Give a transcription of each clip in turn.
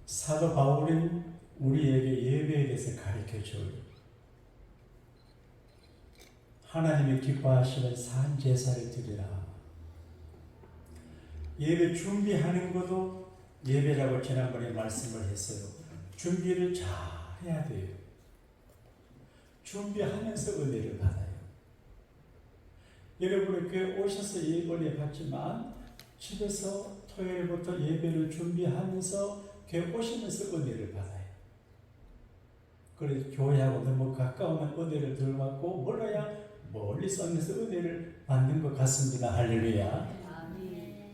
사도 바울은 우리에게 예배에 대해서 가르쳐줘요. 하나님이 기뻐하시는 산 제사를 드리라. 예배 준비하는 것도 예배라고 지난번에 말씀을 했어요. 준비를 잘 해야 돼요. 준비하면서 은혜를 받아요. 여러분은 교회 오셔서 은혜 받지만 집에서 토요일부터 예배를 준비하면서 교회 오시면서 은혜를 받아요. 그래서 교회하고 너무 가까우면 은혜를 덜 받고 멀어야 멀리 서면서 은혜를 받는 것 같습니다. 할렐루야.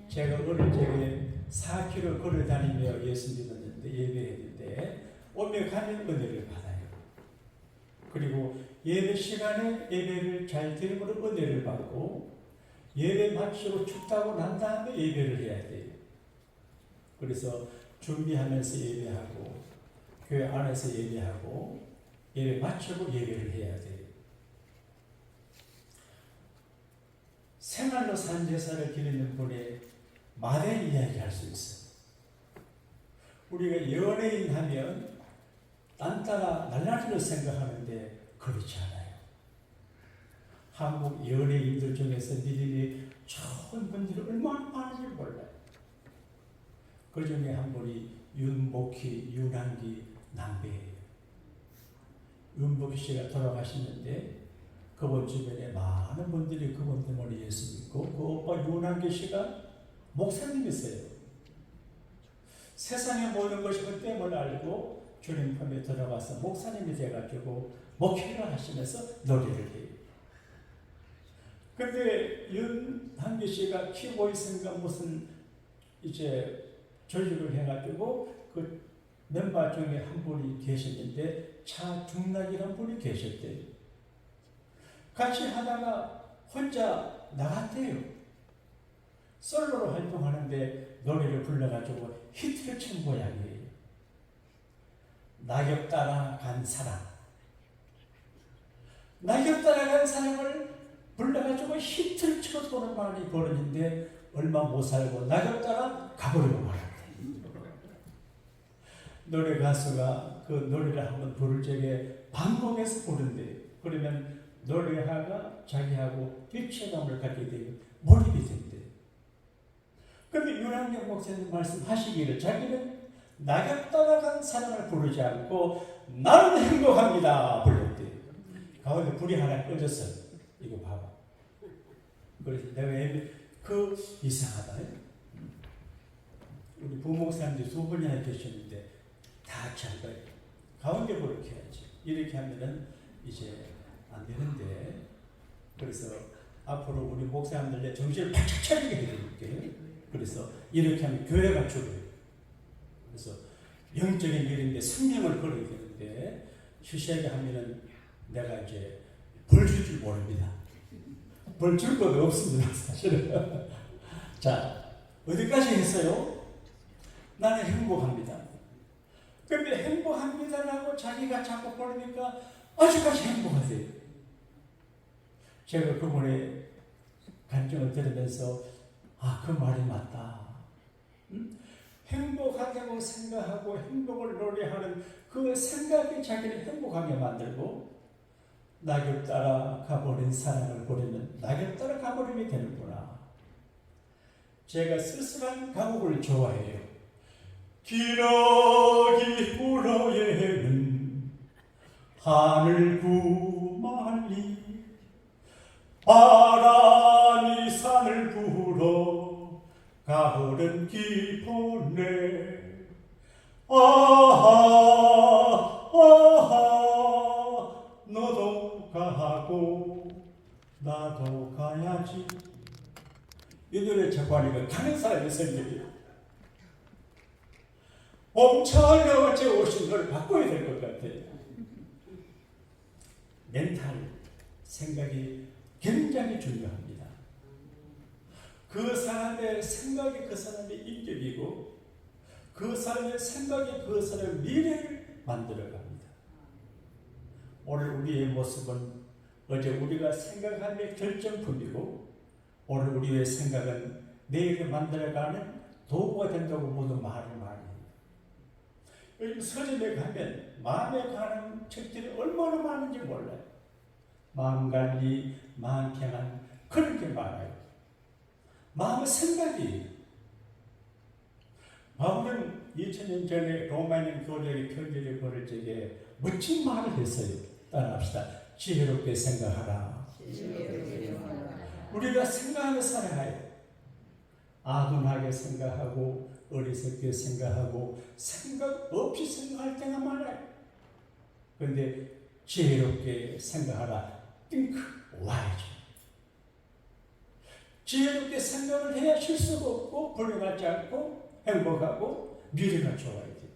제가 어릴 적에 4km 걸어 다니며 예수 믿었는데 예배했는데 오며 가면 은혜를 받아요. 그리고 예배 시간에 예배를 잘 드림으로 은혜를 받고 예배 마치고 춥다고 난 다음에 예배를 해야 돼요. 그래서 준비하면서 예배하고 교회 안에서 예배하고 예배 마치고 예배를 해야 돼요. 생활로 산 제사를 드리는 분의 말에 이야기할 수 있어요. 우리가 연예인 하면 딴 따라 날라리를 생각하는데 그렇지 않아요. 한국 연예인들 중에서 믿음이 좋은 분들이 얼마나 많은지 몰라요. 그 중에 한 분이 윤복희, 윤한기 남배예요. 윤복희 씨가 돌아가셨는데 그분 주변에 많은 분들이 그분 때문에 예수 믿고 그 오빠 윤한기 씨가 목사님이세요. 세상의 모든 것이 그 땜을 알고 주님 품에 들어가서 목사님이 돼가지고 목회를 하시면서 노래를 해요. 근데 윤한기 씨가 키보이스인가 무슨 이제 조직을 해가지고 그 멤버 중에 한 분이 계셨는데 차중락이라는 분이 계셨대요. 같이 하다가 혼자 나갔대요. 솔로로 활동하는데 노래를 불러가지고 히트를 친 모양이에요. 낙엽 따라간 사람. 낙엽 따라간 사람을 불러가지고 히트를 치고 돈을 많이 벌었는데 얼마 못 살고 낙엽 따라 가버리고 말았대. 노래 가수가 그 노래를 한번 부를 적에 반복해서 부른대요. 그러면 노래하가 자기하고 일체감을 갖게 되고 몰입이 된대요. 그런데 윤한경 목사님 말씀하시기를 자기는 낙엽 따라간 사람을 부르지 않고 나는 행복합니다 불렀대요. 가운데 불이 하나 꺼졌어요. 이거 봐봐. 그래서 내가 그 이상하다. 우리 부목사님들이 두 분이나 계셨는데 다 같이 할 거예요. 가운데 불을 켜야지. 이렇게 하면은 이제 안 되는데 그래서 앞으로 우리 목사님들 정신을 바짝 차리게 해드릴게요. 그래서 이렇게 하면 교회가 죽어요. 그래서 영적인 일인데 생명을 걸어야 되는데 쉬쉬하게 하면은 내가 이제 벌 줄 줄 모릅니다. 벌 줄 것도 없습니다. 사실은. 자, 어디까지 했어요? 나는 행복합니다. 근데 행복합니다라고 자기가 자꾸 부르니까 아직까지 행복하세요. 제가 그분의 간증을 들으면서 그 말이 맞다. 행복하다고 생각하고 행복을 노래하는 그 생각이 자기를 행복하게 만들고 낙엽 따라 가버린 사랑을 보려면 낙엽 따라 가버리게 되는구나. 제가 쓸쓸한 가곡을 좋아해요. 기러기 불어에는 하늘 구만리 바람이 산을 불어 가을은 깊었네. 너도 가고 나도 가야지. 이 노래 작곡하니까 가는 사람이 생겨요. 봄철 어제 오신 걸 바꿔야 될 것 같아요. 멘탈, 생각이 굉장히 중요합니다. 그 사람의 생각이 그 사람의 인격이고 그 사람의 생각이 그 사람의 미래를 만들어갑니다. 오늘 우리의 모습은 어제 우리가 생각함의 결정품이고 오늘 우리의 생각은 내일을 만들어가는 도구가 된다고 모두 말을 많이 해요. 서점에 가면 마음에 관한 책들이 얼마나 많은지 몰라요. 마음관리, 마음평안 그런 게 많아요. 마음의 생각이. 바울은 2000년 전에 로마인 교회의 편지를 보낼 적에 멋진 말을 했어요. 따라합시다. 지혜롭게 생각하라. 우리가 생각하며 살아가요. 아둔하게 생각하고 어리석게 생각하고 생각 없이 생각할 때가 많아요. 그런데 지혜롭게 생각하라. think wise. 지혜롭게 생각을 해야 실수가 없고 불행하지 않고 행복하고 미래가 좋아야 돼요.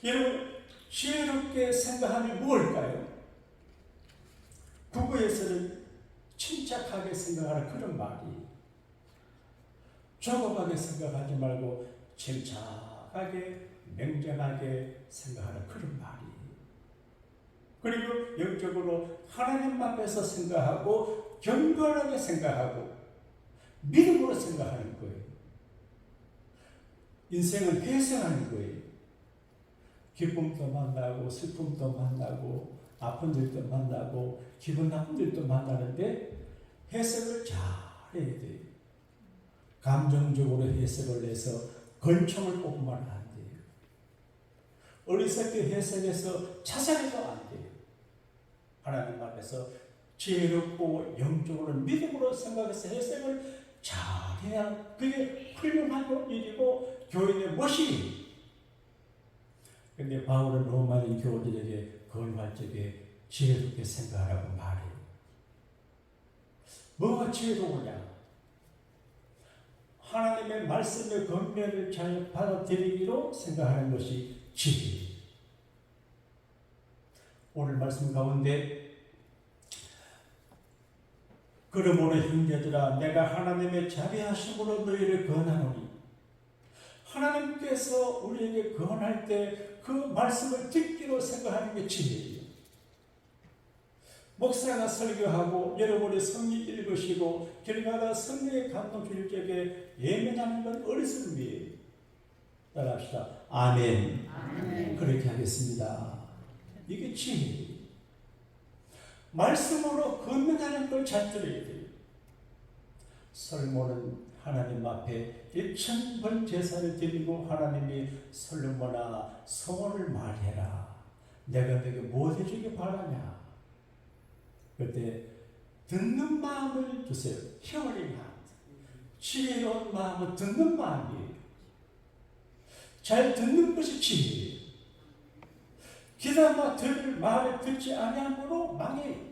여러분, 지혜롭게 생각하면 무엇일까요? 국어에서는 침착하게 생각하라 그런 말이, 조급하게 생각하지 말고 침착하게 냉정하게 생각하라 그런 말이, 그리고 영적으로 하나님 앞에서 생각하고 경건하게 생각하고 믿음으로 생각하는 거예요. 인생은 회생하는 거예요. 기쁨도 만나고 슬픔도 만나고 아픈 일도 만나고 기분 나쁜 일도 만나는데 해석을 잘 해야 돼요. 감정적으로 해석을 해서 권총을 뽑으면 안 돼요. 어리석게 해석해서 자살해도 안 돼요. 하나님 앞에서 지혜롭고 영적으로 믿음으로 생각해서 해석을 잘해야 그게 훌륭한 일이고 교인의 멋이. 근데 바울은 로마인 교우들에게 건할 적에 지혜롭게 생각하라고 말해요. 뭐가 지혜로우냐? 하나님의 말씀의 권면을 잘 받아들이기로 생각하는 것이 지혜. 오늘 말씀 가운데 그러므로 형제들아 내가 하나님의 자비하심으로 너희를 권하노니, 하나님께서 우리에게 권할 때 그 말씀을 듣기로 생각하는 게 지혜예요. 목사가 설교하고 여러분이 성경 읽으시고 결과가 성령의 감동 줄 적에 예민하는 건 어리석음이에요. 따라합시다. 아멘. 아멘. 그렇게 하겠습니다. 이게 지혜예요. 말씀으로 권면하는 걸 잘 들어야 돼요. 솔로몬은 하나님 앞에 1000번 제사를 드리고 하나님이 솔로몬아 소원을 말해라. 내가 너에게 뭐 해주기 바라냐. 그때 듣는 마음을 주세요. hearing heart. 지혜로운 마음은 듣는 마음이에요. 잘 듣는 것이 지혜예요. 귀담아 들을 말을 듣지 아니함으로 망해요.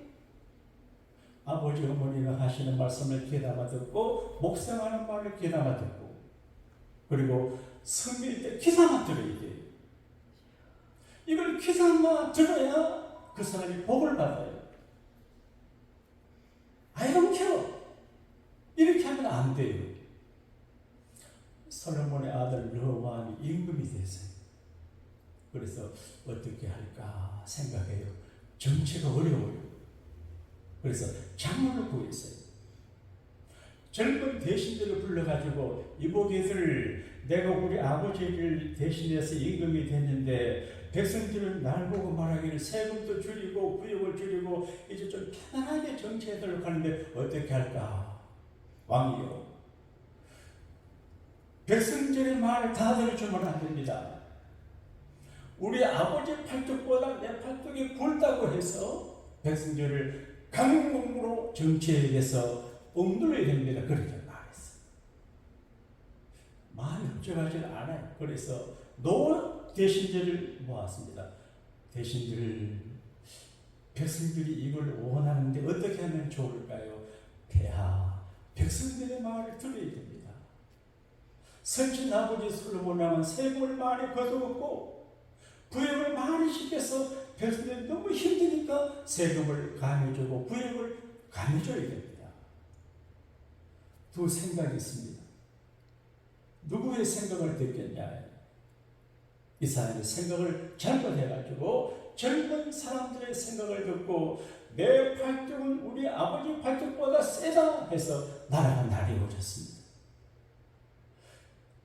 아버지 어머니가 하시는 말씀을 귀담아 듣고 묵상하는 말을 귀담아 듣고 그리고 성경일 때 귀담아 들어야 돼요. 이걸 귀담아 들어야 그 사람이 복을 받아요. I don't care. 이렇게 하면 안 돼요. 솔로몬의 아들 르호보암이 임금이 됐어요. 그래서 어떻게 할까 생각해요. 정치가 어려워요. 그래서 장로를 구했어요. 젊은 대신들을 불러가지고 이보게들 내가 우리 아버지를 대신해서 임금이 됐는데 백성들은 날 보고 말하기를 세금도 줄이고 부역을 줄이고 이제 좀 편안하게 정치하도록 하는데 어떻게 할까? 왕이요. 백성들의 말을 다 들어주면 안 됩니다. 우리 아버지 팔뚝보다 내 팔뚝이 굵다고 해서 백성들을 강용으로 정치에 대해서 억눌러야 됩니다. 그렇게 말했어. 마음이 흡족하지 않아요. 그래서 노 대신들을 모았습니다. 대신들, 백성들이 이걸 원하는데 어떻게 하면 좋을까요? 폐하, 백성들의 말을 들어야 됩니다. 선진 아버지 솔로몬 왕은 세금을 많이 거두었고 부역을 많이 시켜서 백성들이 너무 힘드니까 세금을 감해주고 부역을 감해줘야 됩니다. 두 생각이 있습니다. 누구의 생각을 듣겠냐? 이 사람의 생각을 잘못해가지고 젊은 사람들의 생각을 듣고 내 팔뚝은 우리 아버지 팔뚝보다 세다 해서 날아간 날이 오셨습니다.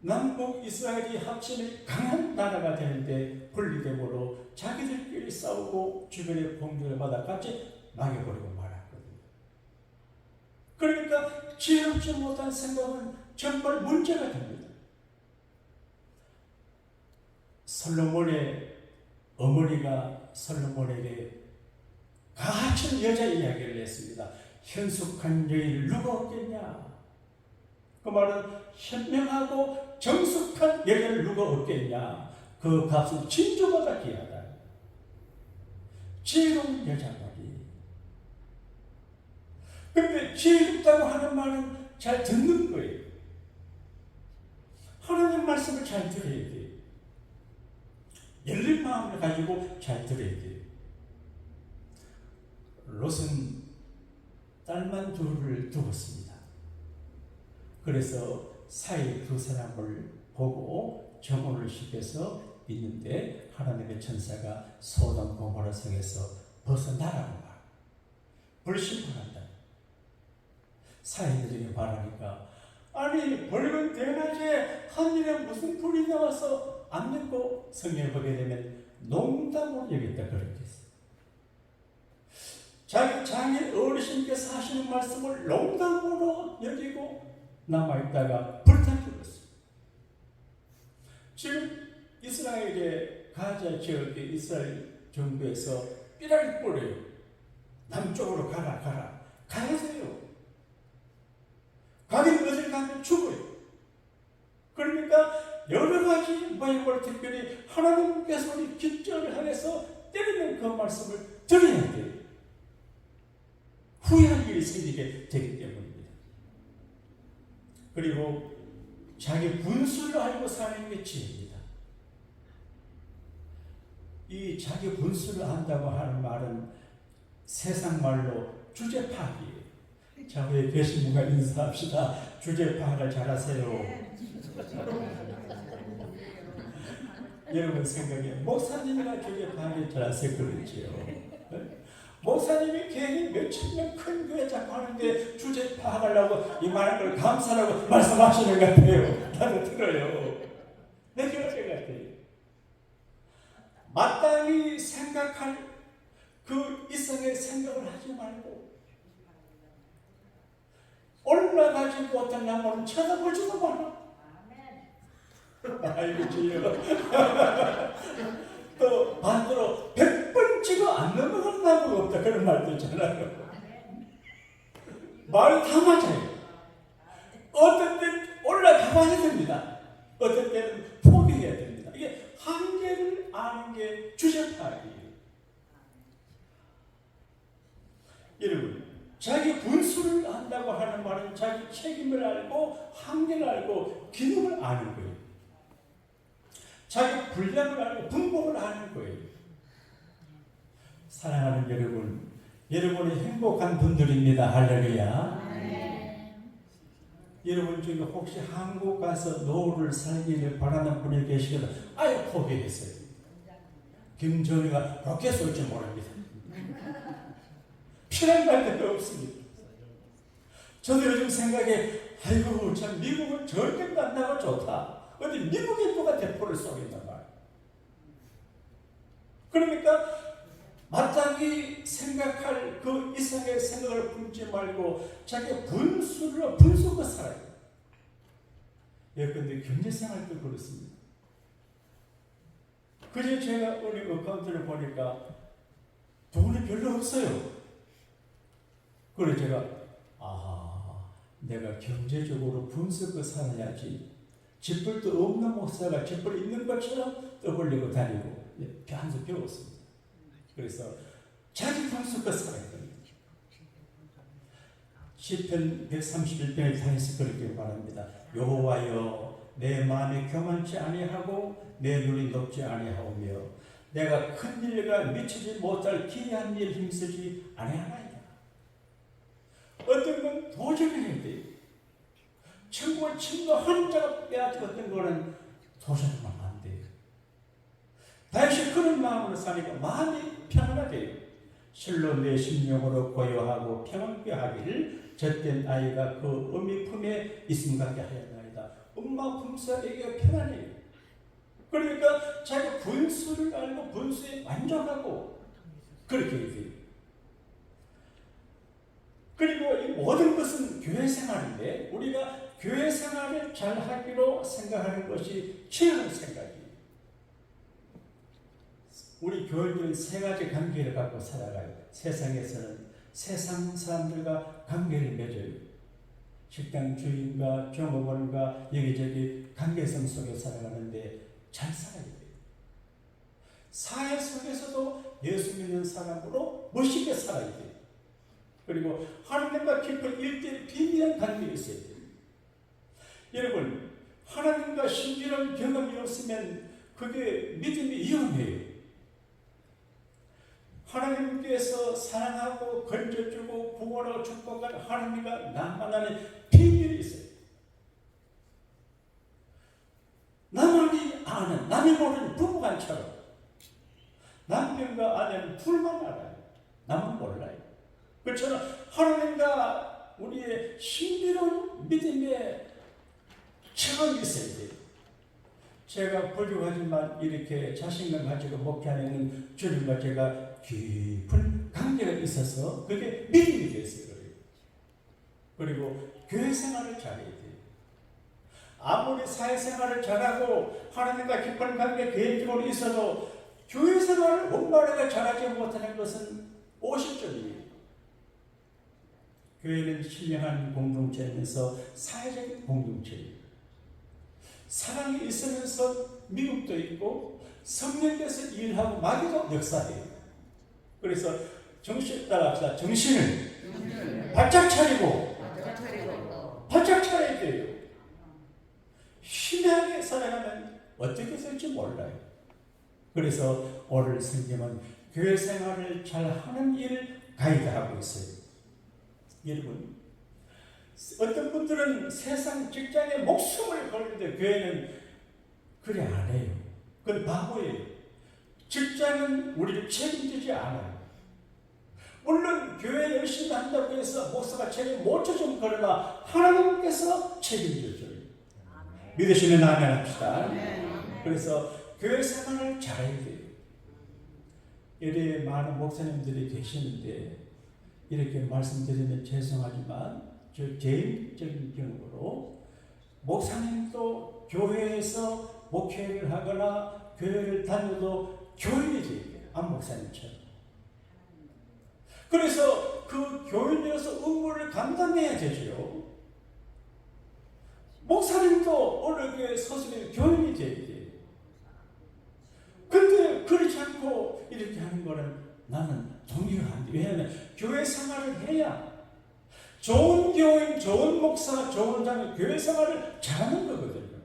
남북 이스라엘이 합치면 강한 나라가 되는데 분리됨으로 자기들끼리 싸우고 주변의 공격을 받아 같이 망해버리고 말았거든요. 그러니까 지혜롭지 못한 생각은 정말 문제가 됩니다. 솔로몬의 어머니가 솔로몬에게 가진 여자 이야기를 했습니다. 현숙한 여인을 누가 얻겠냐? 그 말은 현명하고 정숙한 여자를 누가 얻겠냐? 그 값은 진주보다 귀하다. 지혜로운 여자말이. 근데 지혜롭다고 하는 말은 잘 듣는 거예요. 하나님 말씀을 잘 들어야 돼요. 열린 마음을 가지고 잘 들어야 돼요. 롯은 딸만 둘을 두었습니다. 그래서 사이 두 사람을 보고 정혼을 시켜서 있는데 하나님의 천사가 소돔 고모라 성에서 벗어나라고 말. 불신하다. 사이들에게 말하니까 아니 밝은 대낮에 하늘에 무슨 불이 나와서 안 믿고 성경을 보게 되면 농담으로 여겼다 그렇게 했어요. 자기 장인 어르신께서 하시는 말씀을 농담으로 여기고 남아있다가 불타 죽었어요. 지금 이스라엘의 가자 지역의 이스라엘 정부에서 삐라를 뿌려요. 남쪽으로 가라. 가야세요. 가긴 어딜 가면 죽어요. 그러니까 여러 가지 바이블 특별히 하나님께서 우리 기적을 하면서 때리는 그 말씀을 들어야 돼요. 후회할 일이 생기게 되기 때문입니다. 그리고 자기 분수를 알고 사는 게 지혜입니다. 이 자기 분수를 안다고 하는 말은 세상 말로 주제 파악이에요. 자, 왜 계신 분과 인사합시다. 주제 파악을 잘하세요. 여러분 생각에 목사님이나 주제 파악을 잘하세요 그렇지요. 목사님이 괜히 몇천 명 큰 교회 자꾸 하는데 주제 파악하려고 이 많은 걸 감사라고 말씀하시는 것 같아요. 나도 들어요. 내가 어제 같아요. 마땅히 생각할 그 이성의 생각을 하지 말고 올라가지 못한 나무는 쳐다보지도 마라. 아이고 주여. 또 반대로 100번 찍어 안 넘어가는 나무가 없다 그런 말도 있잖아요. 말이 다 맞아요. 어떤 때는 올라가봐야 됩니다. 어떤 때는 포기해야 됩니다. 이게 한계를 아는 게 주제파이에요. 여러분 자기 분수를 안다고 하는 말은 자기 책임을 알고 한계를 알고 기능을 아는 거예요. 자기 분량을 알고 분봉을 아는 거예요. 사랑하는 여러분, 여러분이 행복한 분들입니다. 할렐루야. 여러분 중에 혹시 한국 가서 노후를 살기를 바라는 분이 계시거나 아예 포기했어요. 김정희가 로켓 쏠지 모릅니다. 필요한 데가 없습니다. 저도 요즘 생각에 아이고 참 미국은 절대 안 나가 좋다. 어디 미국에 누가 대포를 쏘겠단 말이야. 그러니까 마땅히 생각할 그 이상의 생각을 품지 말고 자기 분수가 살아요. 예컨대 경제생활도 그렇습니다. 그제 제가 우리 어카운트를 보니까 돈이 별로 없어요. 그래서 제가 내가 경제적으로 분수가 살아야지. 쥐뿔도 없는 목사가 쥐뿔 있는 것처럼 떠벌리고 다니고 한수 배웠습니다. 그래서 자기 분수가 살아야 됩니다. 시편 131편에 다해서 그렇게 말합니다. 여호와여 내 마음이 교만치 아니하고 내 눈이 높지 아니하오며 내가 큰 일과 미치지 못할 기이한 일 힘쓰지 아니하나이다. 어떤 건 도전해야 돼요. 천국을 침노하는 자가 빼앗지 어떤 거는 도전하면 안 돼요. 다시 그런 마음으로 사니까 마음이 평안하게 실로 내 심령으로 고요하고 평안케 하기를 젖된 아이가 그 어미 품에 있음 같게 하였나이다. 엄마 분수가 애기가 편안해요. 그러니까 자기가 분수를 알고 분수에 만족하고 그렇게 돼요. 그리고 이 모든 것은 교회 생활인데 우리가 교회 생활을 잘 하기로 생각하는 것이 최고의 생각이에요. 우리 교인들은 세 가지 관계를 갖고 살아가요. 세상에서는 세상 사람들과 관계를 맺어요. 식당 주인과 종업원과 여기저기 관계성 속에 살아가는데 잘 살아야 돼요. 사회 속에서도 예수 믿는 사람으로 멋있게 살아야 돼요. 그리고 하나님과 깊은 일대일 비밀한 관계가 있어야 돼요. 여러분, 하나님과 신비로운 경험이 없으면 그게 믿음이 위험해요. 하나님께서 사랑하고 건져주고 구원하고 축복한 하나님과 나만 아는 비밀이 있어요. 나만이 아는, 남이 모르는 부부간처럼 남편과 아내는 둘만 알아요. 남은 몰라요. 그렇잖아. 하나님과 우리의 신비로운 믿음의 체험이 있어야 돼요. 제가 부족하지만 이렇게 자신감 가지고 목회하는 주님과 제가 깊은 관계가 있어서 그게 믿음이 됐어요. 그리고 교회 생활을 잘해야 돼요. 아무리 사회생활을 잘하고 하나님과 깊은 관계 개인적으로 있어도 교회 생활을 원만하게 잘하지 못하는 것은 50점이에요. 교회는 신령한 공동체이면서 사회적인 공동체예요. 사랑이 있으면서 미국도 있고 성령께서 일하고 마귀도 역사해요. 그래서 정신 따라합시다. 정신을 바짝 차리고 바짝 차려야 돼요. 신하게 살아가면 어떻게 될지 몰라요. 그래서 오늘 성경은 교회 생활을 잘하는 일을 가이드하고 있어요. 여러분, 어떤 분들은 세상 직장에 목숨을 걸는데 교회는 그래 안 해요. 그건 바보예요. 직장은 우리를 책임지지 않아요. 물론 교회 열심히 한다고 해서 목사가 책임 못 져주면 그러나 하나님께서 책임져줘요. 믿으시면 아멘 합시다. 그래서 교회 생활을 잘해야 돼요. 이래 많은 목사님들이 계시는데 이렇게 말씀드리면 죄송하지만 저 개인적인 경우로 목사님도 교회에서 목회를 하거나 교회를 다녀도 교인이 돼요. 안 목사님처럼. 그래서 그 교인이어서 업무를 감당해야 되죠. 목사님도 어느 교회 소속의 교인이 돼야 돼요. 근데 그렇지 않고 이렇게 하는 거는 나는 동의가 안 돼. 왜냐하면 교회 생활을 해야 좋은 교인, 좋은 목사, 좋은 장로, 교회 생활을 잘하는 거거든요.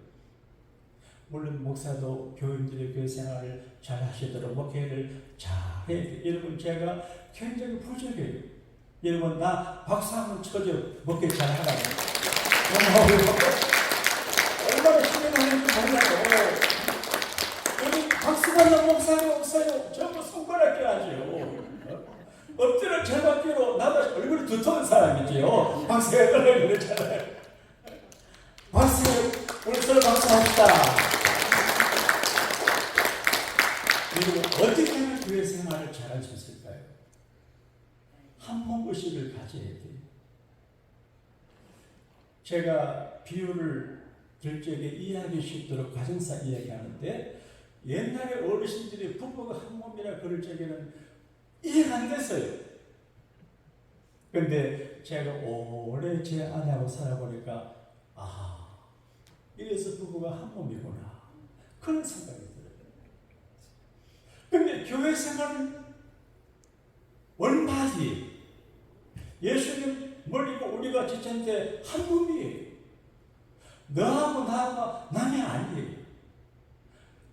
물론 목사도 교인들의 교회 생활을 잘 하시도록 목회를 잘 해야 돼요. 여러분, 제가 굉장히 부족해요. 여러분, 나 박수 한번 쳐줘. 목회 잘 하라고. 얼마나 신뢰하는지 몰라요. 여기 박수받는 목사가 없어요. 전부 손가락질 하죠. 엎드려 절받기로 나도 얼굴이 두터운 사람이지요. 박수가 떨어지고 그러잖아요. 박수, 우리 서로 박수합시다. 그리고 어떻게 하면 교회 생활을 잘할 수 있을까요? 한 몸의식을 가져야 돼요. 제가 비유를 들 적에 이해하기 쉽도록 가정사 이야기하는데 옛날에 어르신들이 부부가 한 몸이라 그럴 적에는 이해가 안 됐어요. 근데 제가 오래 제 아내하고 살아보니까 이래서 부부가 한 몸이구나 그런 생각이 들어요. 근데 교회 생활은 원바디 예수님 멀리고 우리가 지쳤는데 한 몸이에요. 너하고 나하고 남이 아니에요.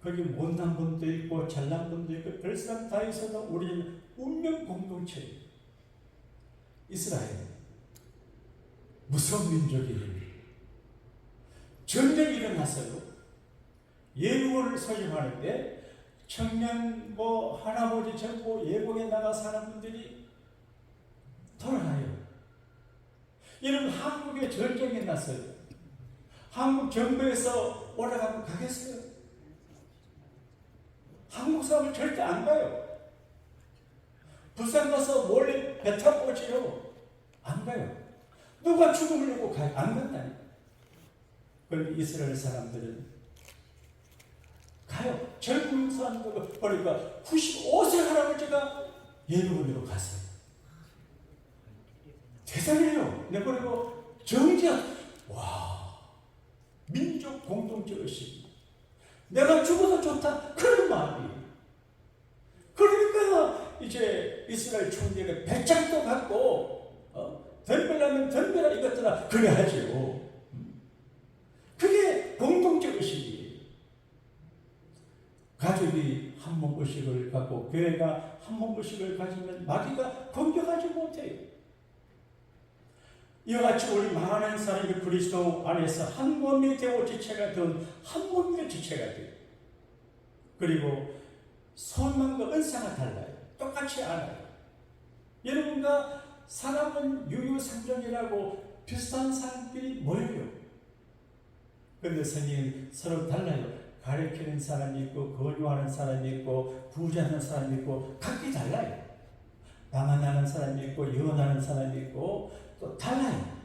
거기 못난 분도 있고 잘난 분도 있고 별 사람 다 있어도 우리는 운명 공동체예요. 이스라엘 무서운 민족이에요. 전쟁이 일어났어요. 예국을 소집하는데 청년 할아버지 전부 예국에 나가 사는 분들이 돌아가요. 여러분, 한국에 전쟁이 났어요. 한국 정부에서 올라가면 가겠어요? 한국 사람은 절대 안 가요. 부산 가서 몰래 배 타고 오지요? 안 가요. 누가 죽으려고 가요? 안 간다니까. 그런데 이스라엘 사람들은 가요. 젊은 사람들 보니까 95세 할아버지가 예루살렘으로 갔어요. 대단해요. 내 그리고 정지한 와 민족 공동체 의식. 내가 죽어도 좋다 그런 마음이. 그러니까 이제 이스라엘 총리가 배짱도 갖고 덤벼라면 덤벼라 이것들아 그래 하죠. 그게 공동체 의식이에요. 가족이 한 몸 의식을 갖고 교회가 한 몸 의식을 가지면 마귀가 공격하지 못해요. 이와 같이 우리 많은 사람이 그리스도 안에서 한 몸이 되고 지체가 된 한 몸의 지체가 돼요. 그리고 소망과 은사가 달라요. 똑같이 않아요. 여러분과 사람은 유유상종이라고 비슷한 사람들이 모여요. 그런데 성경은 서로 달라요. 가르치는 사람이 있고 권유하는 사람이 있고 구제하는 사람이 있고 각기 달라요. 방언하는 사람이 있고 예언하는 사람이 있고 또 달라요.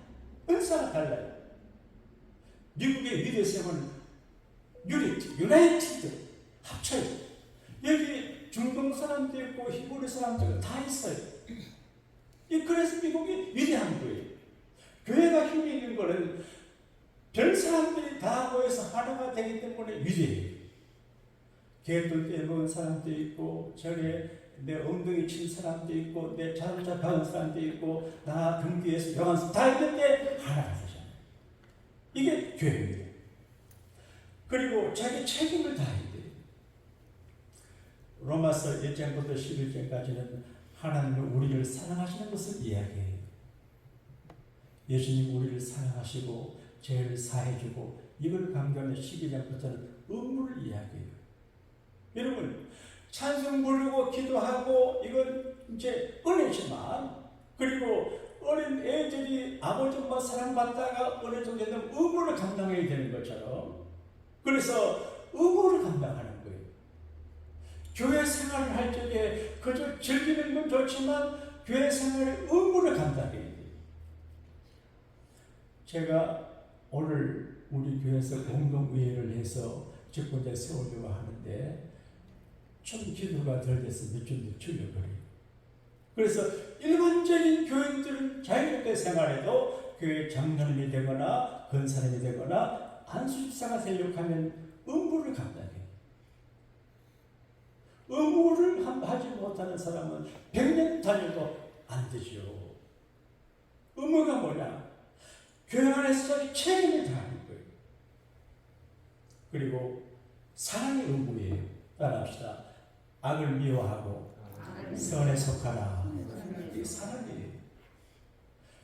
은사가 달라요. 미국의 위대성은 유나이티드 합쳐요. 여기 중동 사람도 있고 히브리 사람도 다 있어요. 그래서 미국이 위대한 거예요. 교회가 힘이 있는 거는 별 사람들이 다 모여서 하나가 되기 때문에 위대해요. 개들 떼먹은 사람도 있고 저게 내 엉덩이 친 사람도 있고 내 자동차 박은 사람도 있고 나 등 뒤에서 병한 사람 다 있는데 하나가 되잖아요. 이게 교회입니다. 그리고 자기 책임을 다해야 돼요. 로마서 1장부터 11장까지는 하나님은 우리를 사랑하시는 것을 이야기해요. 예수님 우리를 사랑하시고 죄를 사해주고 이걸 강조하는 12장부터는 의무를 이야기해요. 여러분 찬송 부르고 기도하고 이건 이제 은혜지만 그리고 어린 애들이 아버지 엄마 사랑받다가 어느 정도 되면 의무를 감당해야 되는 것처럼 그래서 의무를 감당하는 거예요. 교회 생활을 할 적에 그저 즐기는 건 좋지만 교회 생활의 의무를 감당해야 돼요. 제가 오늘 우리 교회에서 공동의회를 해서 직분제 세우려고 하는데 좀 기도가 덜 돼서 몇 주 줄여버려요. 그래서 일반적인 교인들은 자유롭게 생활해도 교회 장로님이 되거나 권사님이 되거나 안수집사가 되려고 하면 의무를 감당해요. 의무를 하지 못하는 사람은 100년 다녀도 안 되죠. 의무가 뭐냐? 교회 안에서 자기 책임을 다하는 거예요. 그리고 사랑의 의무예요. 따라합시다. 악을 미워하고 선에 속하라. 이게 사랑이에요.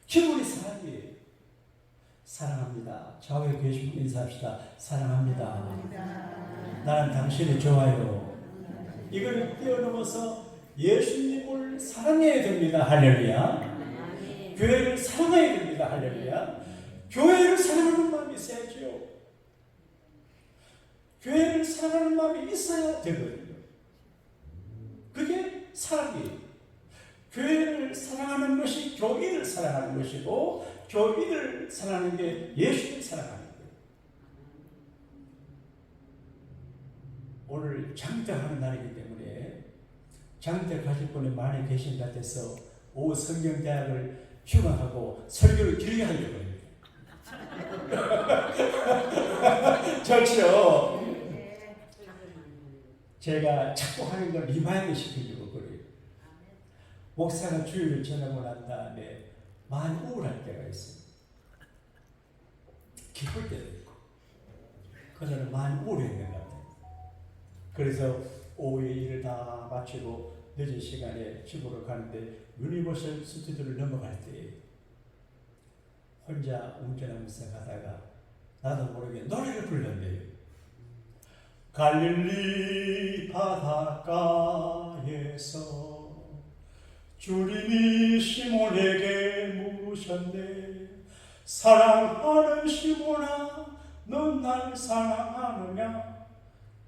기본이 사랑이에요. 사랑합니다. 좌우에 계신 분 인사합시다. 사랑합니다. 나는 당신이 좋아요. 이걸 뛰어넘어서 예수님을 사랑해야 됩니다. 할렐루야. 교회를 사랑해야 됩니다. 할렐루야. 교회를 사랑하는 마음이 있어야죠. 교회를 사랑하는 마음이 있어야 되거든요. 그게 사랑이에요. 교회를 사랑하는 것이 교인을 사랑하는 것이고 교인을 사랑하는 게 예수를 사랑하는 거예요. 오늘 장택하는 날이기 때문에 장택하실 분이 많이 계신 것 같아서 오후 성경대학을 휴강하고 설교를 길게 하려고 합니다. 좋죠? 제가 자꾸 하는 걸 리마인드 시키려고 그래요. 목사가 주일을 전하고 난 다음에 많이 우울할 때가 있어요. 기쁠 때도 있고. 그전에 많이 우울했는 것 같아요. 그래서 오후에 일을 다 마치고 늦은 시간에 집으로 가는데 유니버설 스튜디오를 넘어갈 때 혼자 운전하면서 가다가 나도 모르게 노래를 불렀네요. 갈릴리 바닷가에서 주님이 시몬에게 물으셨네. 사랑하는 시몬아 넌 날 사랑하느냐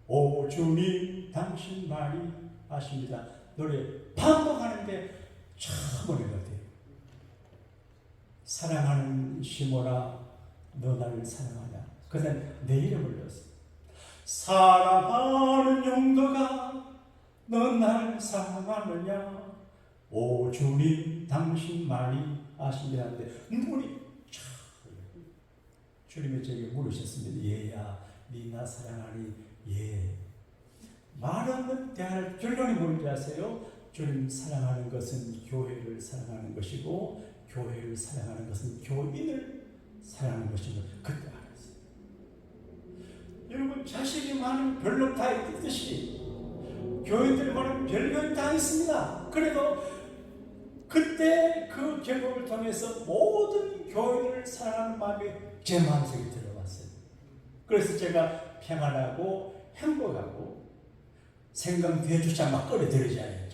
오 주님 당신만이 아십니다. 노래 반복하는데 참 어려운 것 같아요. 사랑하는 시모나 너 나를 사랑하냐. 그다음 내 이름을 넣었어. 사랑하는 용도가 너 날 사랑하느냐 오 주님 당신만이 아십니다 하는데 눈물이 참 주님이 저에게 물으셨습니다. 얘야 니 나 사랑하니. 예. 말 없는 대화를 결론이 뭔지 아세요? 주님 사랑하는 것은 교회를 사랑하는 것이고 교회를 사랑하는 것은 교인을 사랑하는 것인 걸 그때 알았어요. 여러분 자식이 많으면 별로 다 있듯이 교인들이 많으면 별로 다 있습니다. 그래도 그때 그 경험을 통해서 모든 교인을 사랑하는 마음이 제 마음속에 들어왔어요. 그래서 제가 평안하고 행복하고 생강 대주차 막 끓여드리잖아요.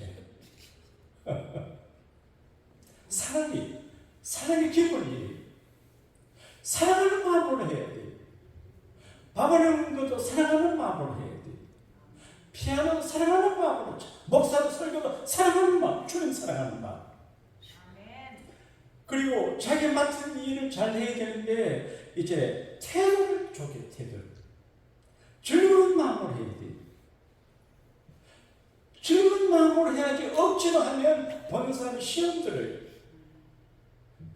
사랑이 기본이에요. 사랑하는 마음으로 해야 돼요. 밥하는 것도 사랑하는 마음으로 해야 돼요. 피아노도 사랑하는 마음으로, 목사도 설교도 사랑하는 마음, 주님 사랑하는 마음. 그리고 자기 맡은 일을 잘 해야 되는데 이제 태도를 좋게 태도를 즐거운 마음으로 해야 돼요. 즐거운 마음으로 해야지 억지로 하면 보는 사람이 시험 들어요.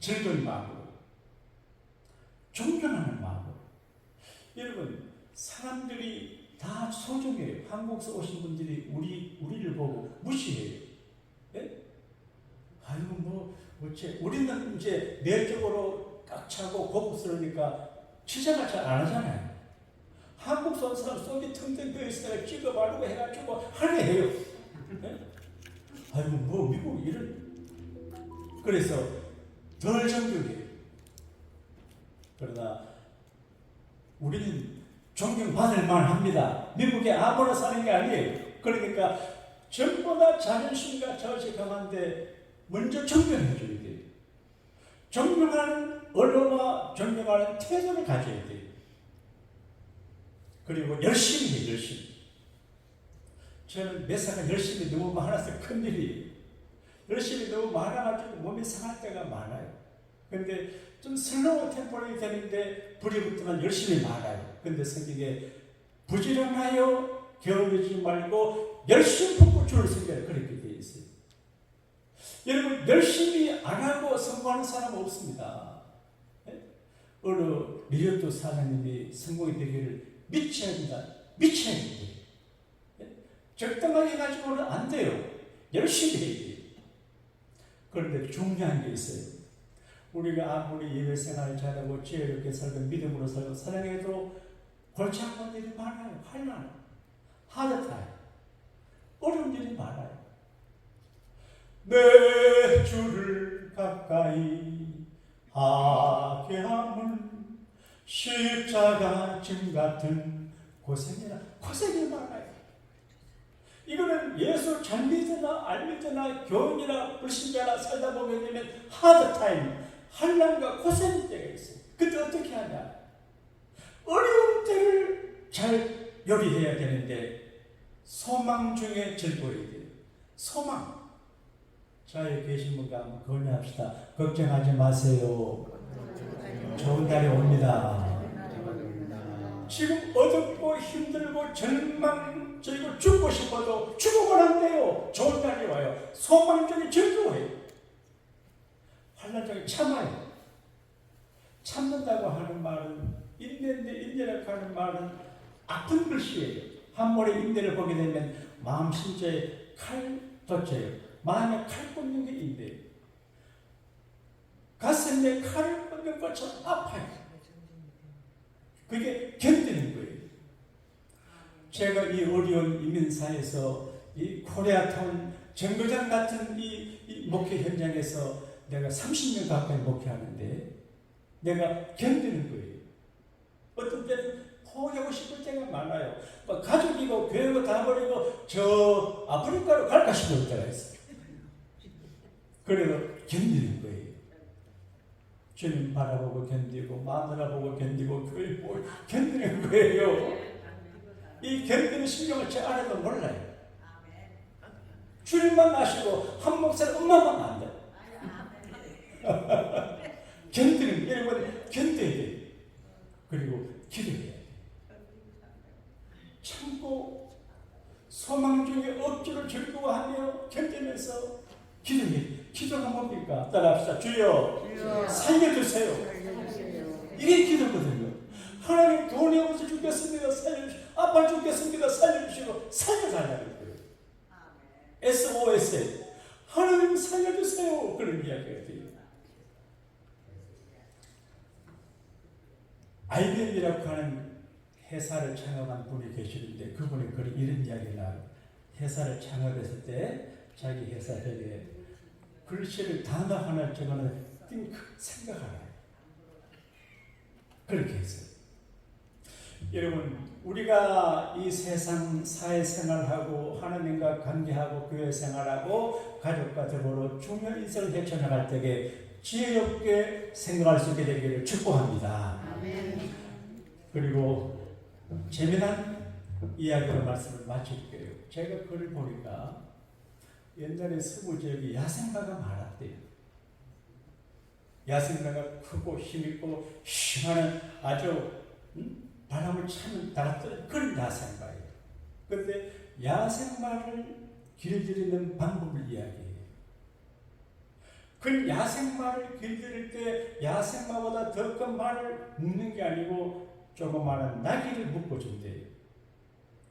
즐거운 마음으로 존경하는 마음으로. 여러분 사람들이 다 소중해요. 한국에서 오신 분들이 우리를 보고 무시해요. 예? 아이고 뭐지? 우리는 이제 내적으로 꽉 차고 고급스러우니까 치장을 잘 안 하잖아요. 한국 선 사람 속이 텅텅 비어있으니까 찍어 바르고 해가지고 하게 해요. 네? 아이고 뭐 미국 이런. 그래서 덜 정적이에요. 그러나 우리는 존경받을 만합니다. 미국에 아무나 사는 게 아니에요. 그러니까 전보다 자존심과 저것이 강한데 먼저 존경해 줘야 돼요. 존경하는 언어와 존경하는 태도를 가져야 돼요. 그리고 열심히 해요. 열심히. 저는 매사가 열심히 너무 많아서 큰일이에요. 열심히 너무 많아가지고 몸이 상할 때가 많아요. 근데 좀 슬로우 템포로 되는데 불이 붙으면 열심히 말아요. 근데 성경에 부지런하여 게으르지 말고 열심히 붓고 줄을 서게 그렇게 되어 있어요. 여러분 열심히 안 하고 성공하는 사람은 없습니다. 어느 리조트 사장님이 성공이 되기를 미쳐야 된다. 미쳐야 된다. 적당하게 해가지고는 안 돼요. 열심히 해야 돼요. 그런데 중요한 게 있어요. 우리가 아무리 예배생활을 잘하고 지혜롭게 살고 믿음으로 살고 사랑해도 골치 아픈 일이 많아요. 환난, 하드타임, 어려운 일이 많아요. 내 주를 가까이 하게 함은 십자가 짐 같은 고생이 많아요. 이거는 예수 잘 믿으나 안 믿으나 교인이나 불신자나 살다 보게 되면 하드타임, 환난과 고생의 때가 있어요. 그때 어떻게 하냐? 어려운 때를 잘 요리해야 되는데 소망 중에 즐거워야 돼요. 소망. 자, 여기 계신 분과 한번 건의합시다. 걱정하지 마세요. 좋은 날이 옵니다. 지금 어둡고 힘들고 절망적이고 죽고 싶어도 죽으면 안 돼요. 좋은 날이 와요. 소망 중에 즐거워해요. 환난 중에 참아요. 참는다고 하는 말은 인내인데 인내라고 하는 말은 아픈 글씨예요. 한 몰의 인내를 보게 되면 마음 심장에 칼 돋쳐요. 마음에 칼 꽂는 게 인내예요. 가슴에 칼을 꽂는 것처럼 아파요. 그게 견디는 거예요. 제가 이 어려운 이민사에서 이 코리아타운 정거장 같은 이 목회 현장에서 내가 30년 가까이 목회하는데 내가 견디는 거예요. 어떤 때는 포기하고 싶을 때가 많아요. 막 가족이고 교회고 다 버리고 저 아프리카로 갈까 싶을 때가 있어요. 그래도 견디는 거예요. 주님 바라보고 견디고 마누라 보고 견디고 교회 보고 견디는 거예요. 이 견디는 신경을 제 안에도 몰라요. 주님만 아시고 한 목사님 엄마만 안 돼. 견디는 여러분 견뎌야 돼. 그리고 기도해야 돼. 참고 소망 중에 억지로 즐거워하며 견디면서 기도해. 기도가 뭡니까? 따라합시다. 주여 살려주세요. 이게 기도거든요. 하나님 돈이 없어서 죽겠습니다. 살려주시고 아빠 죽겠습니다. 살려주시고 살려달라는 거예요. SOS 하나님 살려주세요. 그런 이야기가 돼요. IBM이라고 하는 회사를 창업한 분이 계시는데 그분이 이런 이야기를 하고 회사를 창업했을 때 자기 회사 벽에 글씨를 단어 하나 적어놓은 생각하라. 그렇게 했어요. 여러분 우리가 이 세상 사회생활하고 하나님과 관계하고 교회 생활하고 가족과 더불어 중요한 인생을 헤쳐나갈 때에 지혜롭게 생각할 수 있게 되기를 축복합니다. 아멘. 그리고 재미난 이야기로 말씀을 마칠게요. 제가 글을 보니까 옛날에 서부 지역에 야생마가 많았대요. 야생마가 크고 힘있고 심한 아주 바람을 차는 나갔던 그런 야생마예요. 그런데 야생마를 길들이는 방법을 이야기해요. 그 야생마를 길들일 때 야생마보다 더 큰 말을 묶는 게 아니고 조그마한 나귀를 묶어준대요.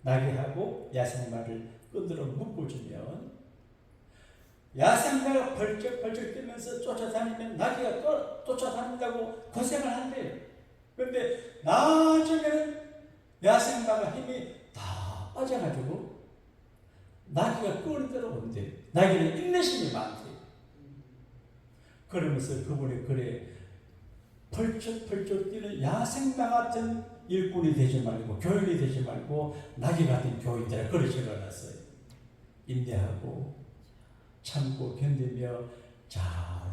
나귀하고 야생마를 끈으로 묶어주면 야생마가 벌쩍벌쩍 뛰면서 쫓아다니면 나귀가 쫓아다닌다고 고생을 한대요. 그런데 나중에는 야생마가 힘이 다 빠져가지고 나귀가 끄는 대로 온대요. 나귀는 인내심이 많대요. 그러면서 그분이 그래 펄쩍펄쩍 뛰는 야생마 같은 일꾼이 되지 말고 교인이 되지 말고 나귀 같은 교인들을 그래 적어놨어요. 인내하고 참고 견디며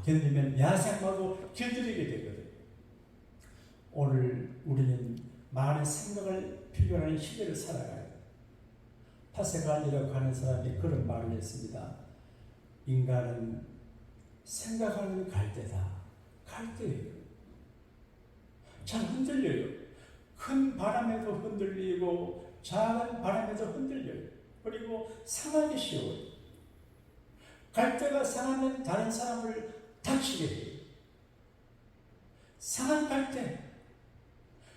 견디면 야생마도 길들이게 되거든요. 오늘 우리는 많은 생각을 필요로 하는 시대를 살아가요. 파세갈이라고 하는 사람이 그런 말을 했습니다. 인간은 생각하는 갈대다. 갈대예요. 잘 흔들려요. 큰 바람에도 흔들리고 작은 바람에도 흔들려요. 그리고 상하기 쉬워요. 갈대가 상하면 다른 사람을 다치게 해요. 상한 갈대.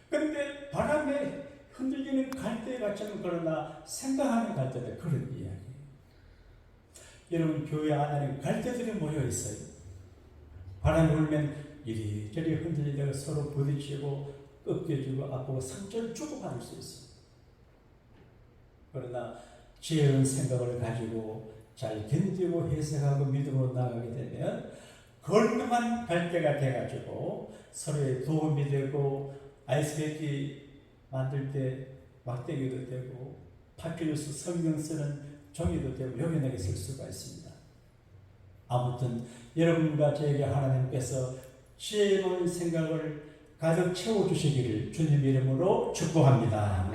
그런데 바람에 흔들리는 갈대 같지는 그러나 생각하는 갈대다. 그런 이야기예요. 여러분 교회 안에는 갈대들이 모여 있어요. 바람이 불면 이리저리 흔들리다가 서로 부딪히고 꺾여지고 아프고 상처를 주고받을 수 있어요. 그러나 지혜로운 생각을 가지고 잘 견디고 해석하고 믿음으로 나가게 되면 건강한 갈대가 돼가지고 서로의 도움이 되고 아이스베이키 만들 때 막대기도 되고 파피루스 성경 쓰는 종이도 되고 요긴하게 쓸 수가 있습니다. 아무튼 여러분과 저에게 하나님께서 지혜로운 생각을 가득 채워주시기를 주님 이름으로 축복합니다.